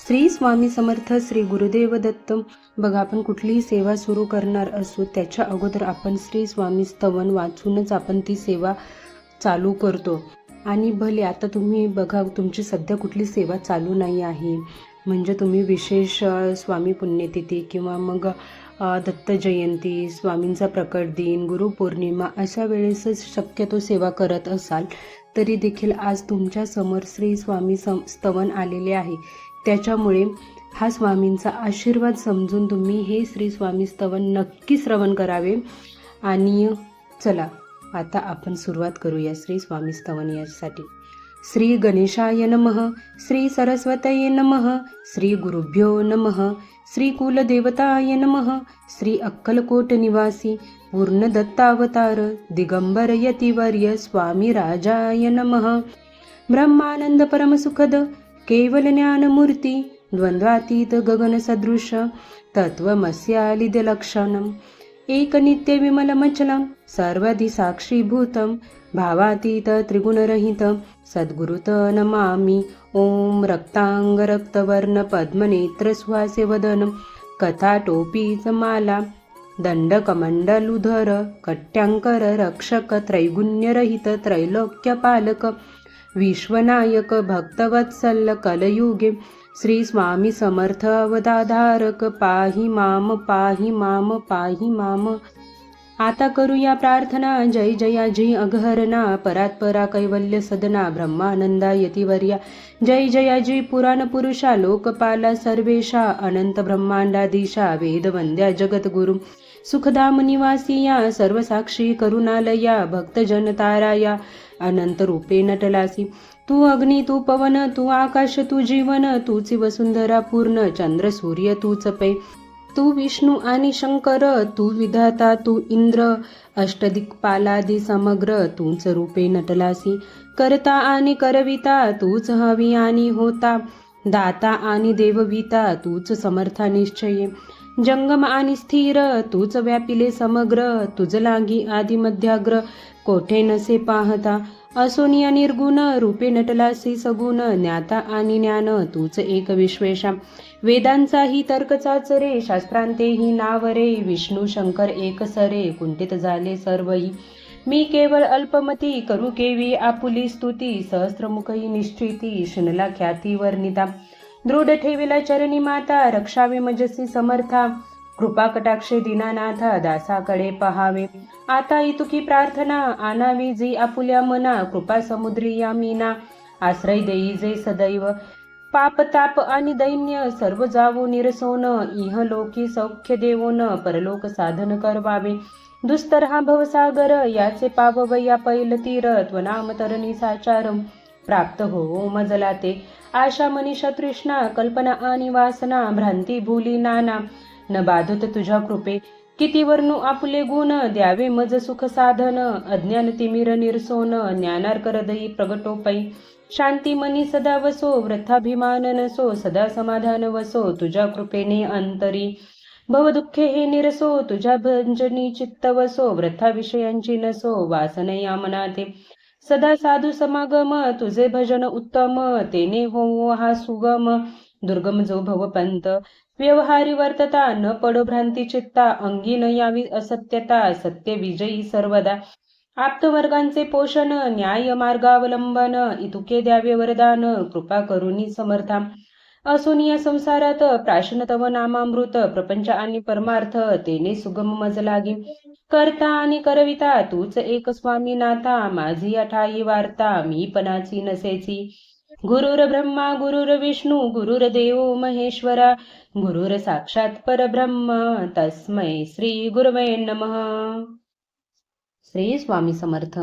श्री स्वामी समर्थ. श्री गुरुदेव दत्त. बघा, आपण कुठलीही सेवा सुरू करणार असू त्याच्या अगोदर आपण श्री स्वामी स्तवन वाचूनच आपण ती सेवा चालू करतो. आणि भले आता तुम्ही बघा, तुमची सध्या कुठली सेवा चालू नाही आहे, म्हणजे तुम्ही विशेष स्वामी पुण्यतिथी किंवा मग दत्त जयंती, स्वामींचा प्रकट दिन, गुरुपौर्णिमा अशा वेळेसच शक्यतो सेवा करत असाल तरी देखील आज तुमच्या समोर श्री स्वामी स्तवन आलेले आहे. त्याच्यामुळे हा स्वामींचा आशीर्वाद समजून तुम्ही हे श्री स्वामी स्तवन नक्की श्रवण करावे. आणि चला आता आपण सुरुवात करूया श्री स्वामी स्तवन यासाठी. श्री गणेशाय नमः, श्री सरस्वतये नमः, श्री गुरुभ्यो नमः, श्री कुलदेवताय नमः, श्री अक्कलकोट निवासी पूर्ण दत्तावतार दिगंबर यतिवर्य स्वामी राजाय नमः. ब्रह्मानंद परमसुखद केवल ज्ञानमूर्ती द्वंद्वातीत गगन सदृश तत्वमस्यालिद लक्षणम एक नित्य विमलमचलम सर्वधि साक्षीभूतम भावातीत त्रिगुणरहित सद्गुरुत नमामि. ओम रक्तांग रक्तवर्ण पद्मनेत्र सुहासे वदन कथाटोपीच माला दंडकमंडलुधर कट्यांकर रक्षक त्रैगुण्यरहित त्रैलोक्यपालक विश्वनायक भक्तवत्सल कलयुगे श्री स्वामी समर्थ अवताधारक पाहि माम पाहि माम पाहि माम. आता करूया प्रार्थना. जय जयाजी अघहरणा परात्परा कैवल्य सदना ब्रह्मानंदा यतिवर्या जय जयाजी पुराण पुरुषा लोकपाला सर्वेशा अनंत ब्रह्मांडाधीशा वेदवंद्या जगद्गुरु सुखधाम निवासिया सर्वसाक्षी करुणालया भक्तजन ताराया अनंत रूपे नटलासी. तू अग्नी तू पवन तू आकाश तू जीवन तूची वसुंधरा पूर्ण चंद्र सूर्य तूच पै. तू विष्णू आणि शंकर तू विधाता तू इंद्र अष्टदिक्पालादी समग्र तूच रूपे नटलासी. करता आणि करविता तूच हवी आणि होता दाता आणि देवविता तूच समर्था निश्चये. जंगम आणि स्थिर तूच व्यापिले समग्र तुझ लागी आदि मध्याग्र कोठे नसे पाहता. असोनिया निर्गुण रूपे नटलासी सगुण ज्ञाता आणि ज्ञान तूच एक विश्वेशा. वेदांचाही तर्क चाचरे शास्त्रांतेही नावरे विष्णू शंकर एक सरे कुंठित झाले सर्वही. मी केवळ अल्पमती करू केवी आपुली स्तुती सहस्त्रमुखी निश्चिती शिनला ख्याती वर्णिता. दृढ ठेविला चरणी माता रक्षावे मजसी समर्था कृपा कटाक्षे दीनानाथा दासाकडे पहावे. आता इतुकी प्रार्थना आनावी जी आपुल्या मना कृपा समुद्री या मीना आश्रय देई जे सदैव. पाप ताप आणि दैन्य सर्व जावो निरसोन इहलोकी सौख्य देवोन परलोक साधन करवावे. दुस्तर हा भवसागर याचे पाववया पैल तीर त्वनाम तरणी साचारम प्राप्त हो मजला ते. आशा मनीषा तृष्णा कल्पना आणि वासना भ्रांती भूली नाना न बाधत तुझ्या कृपे. किती वर्णू आपुले गुण द्यावे मज सुख साधन अज्ञान तिमिर निरसोन ज्ञानार्क हृदयी प्रगटोपै. शांती मनी सदा वसो व्रथाभिमान नसो सदा समाधान वसो तुझ्या कृपेने अंतरी. भवदुःखे हे निरसो तुझ्या भंजनी चित्त वसो व्रथा विषयांची नसो वासनया मनाते. सदा साधू समागम तुझे भजन उत्तम तेने हो हा सुगम. दुर्गम जो भवपंत व्यवहारी वर्तता न पडो भ्रांती चित्ता अंगी न यावी असत्यता सत्य विजयी सर्वदा. आप्तवर्गांचे पोषण न्याय मार्गावलंबन इतुके द्यावे वरदान कृपा करुणी समर्था. असोनिया संसारात प्राशन तव नामामृत प्रपंच आणि परमार्थ तेने सुगम मज लागे. करता आणि करविता तूच एक स्वामी नाथा माझी अठाई वार्ता मी पणाची नसेची. गुरुर ब्रह्मा गुरुर विष्णू गुरुर देव महेश्वरा गुरुर साक्षात परब्रह्म तस्मै श्री गुरवे नमः. श्री स्वामी समर्थ.